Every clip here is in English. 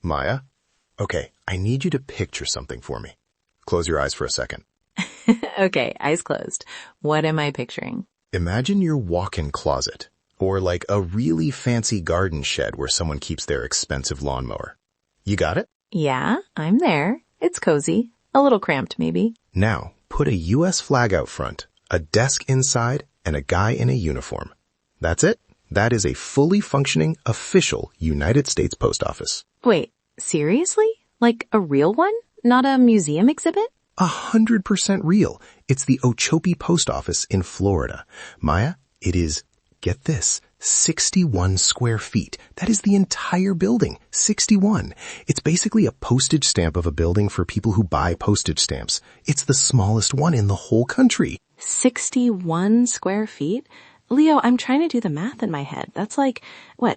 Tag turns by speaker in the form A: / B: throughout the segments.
A: Maya? Okay, I need you to picture something for me. Close your eyes for a second.
B: Okay, eyes closed. What am I picturing?
A: Imagine your walk-in closet, or like a really fancy garden shed where someone keeps their expensive lawnmower. You got it?
B: Yeah, I'm there. It's cozy. A little cramped, maybe.
A: Now, put a U.S. flag out front, a desk inside, and a guy in a uniform. That's it. That is a fully functioning, official United States Post Office.
B: Wait, seriously? Like a real one? Not a museum exhibit?
A: 100% real. It's the Ochopee Post Office in Florida. Maya, it is, get this, 61 square feet. That is the entire building. 61. It's basically a postage stamp of a building for people who buy postage stamps. It's the smallest one in the whole country.
B: 61 square feet? Leo, I'm trying to do the math in my head. That's like,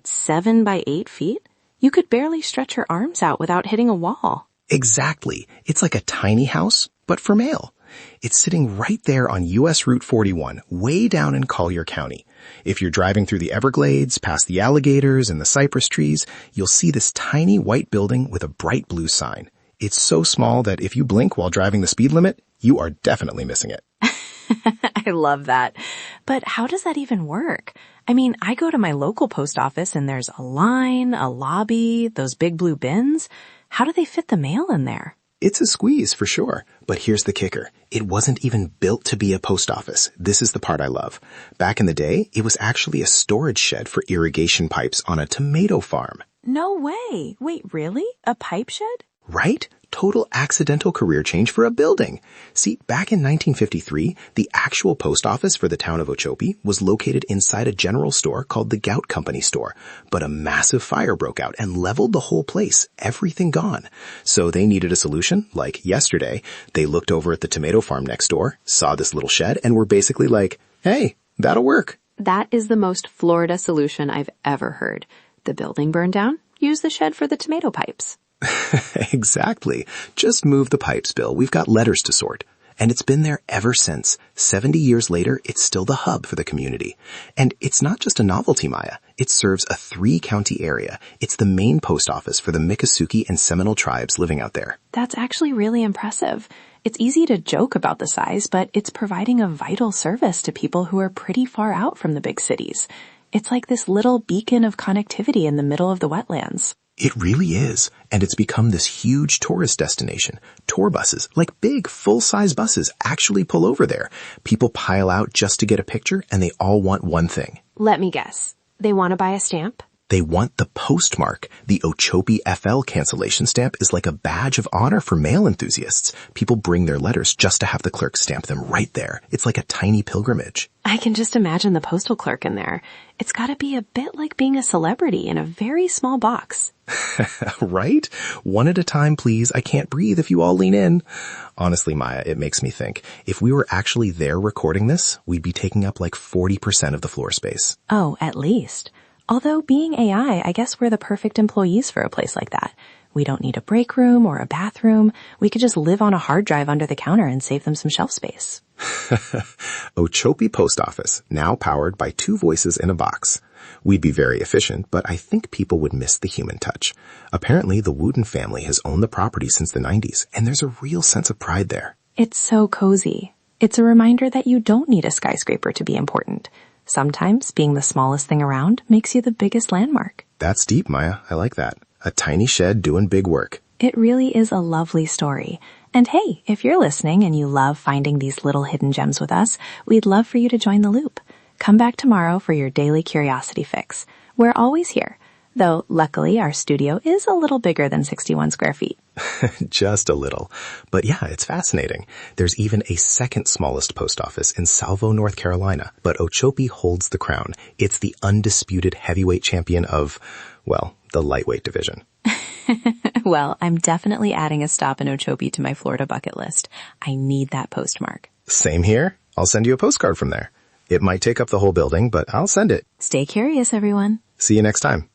B: 7 by 8 feet? You could barely stretch your arms out without hitting a wall.
A: Exactly. It's like a tiny house, but for mail. It's sitting right there on U.S. Route 41, way down in Collier County. If you're driving through the Everglades, past the alligators and the cypress trees, you'll see this tiny white building with a bright blue sign. It's so small that if you blink while driving the speed limit, you are definitely missing it.
B: I love that. But how does that even work? I mean, I go to my local post office and there's a line, a lobby, those big blue bins. How do they fit the mail in there?
A: It's a squeeze for sure. But here's the kicker. It wasn't even built to be a post office. This is the part I love. Back in the day, it was actually a storage shed for irrigation pipes on a tomato farm.
B: No way. Wait, really? A pipe shed?
A: Right? Total accidental career change for a building. See, back in 1953, the actual post office for the town of Ochopee was located inside a general store called the Gout Company store. But a massive fire broke out and leveled the whole place, everything gone. So they needed a solution, like yesterday. They looked over at the tomato farm next door, saw this little shed, and were basically like, hey, that'll work.
B: That is the most Florida solution I've ever heard. The building burned down, use the shed for the tomato pipes.
A: Exactly. Just move the pipes, Bill. We've got letters to sort. And it's been there ever since. 70 years later, it's still the hub for the community. And it's not just a novelty, Maya. It serves a 3-county area. It's the main post office for the Miccosukee and Seminole tribes living out there.
B: That's actually really impressive. It's easy to joke about the size, but it's providing a vital service to people who are pretty far out from the big cities. It's like this little beacon of connectivity in the middle of the wetlands.
A: It really is. And it's become this huge tourist destination. Tour buses, like big, full-size buses, actually pull over there. People pile out just to get a picture, and they all want one thing.
B: Let me guess. They want to buy a stamp?
A: They want the postmark. The Ochopee FL cancellation stamp is like a badge of honor for mail enthusiasts. People bring their letters just to have the clerk stamp them right there. It's like a tiny pilgrimage.
B: I can just imagine the postal clerk in there. It's got to be a bit like being a celebrity in a very small box.
A: Right? One at a time, please. I can't breathe if you all lean in. Honestly, Maya, it makes me think. If we were actually there recording this, we'd be taking up like 40% of the floor space.
B: Oh, at least. Although being AI, I guess we're the perfect employees for a place like that. We don't need a break room or a bathroom. We could just live on a hard drive under the counter and save them some shelf space.
A: Ochopee Post Office, now powered by 2 voices in a box. We'd be very efficient, but I think people would miss the human touch. Apparently, the Wooten family has owned the property since the 90s, and there's a real sense of pride there.
B: It's so cozy. It's a reminder that you don't need a skyscraper to be important. Sometimes being the smallest thing around makes you the biggest landmark.
A: That's deep, Maya. I like that. A tiny shed doing big work.
B: It really is a lovely story. And hey, if you're listening and you love finding these little hidden gems with us, we'd love for you to join the loop. Come back tomorrow for your daily curiosity fix. We're always here. Though, luckily, our studio is a little bigger than 61 square feet.
A: Just a little. But yeah, it's fascinating. There's even a second smallest post office in Salvo, North Carolina. But Ochopee holds the crown. It's the undisputed heavyweight champion of, well, the lightweight division.
B: Well, I'm definitely adding a stop in Ochopee to my Florida bucket list. I need that postmark.
A: Same here. I'll send you a postcard from there. It might take up the whole building, but I'll send it.
B: Stay curious, everyone.
A: See you next time.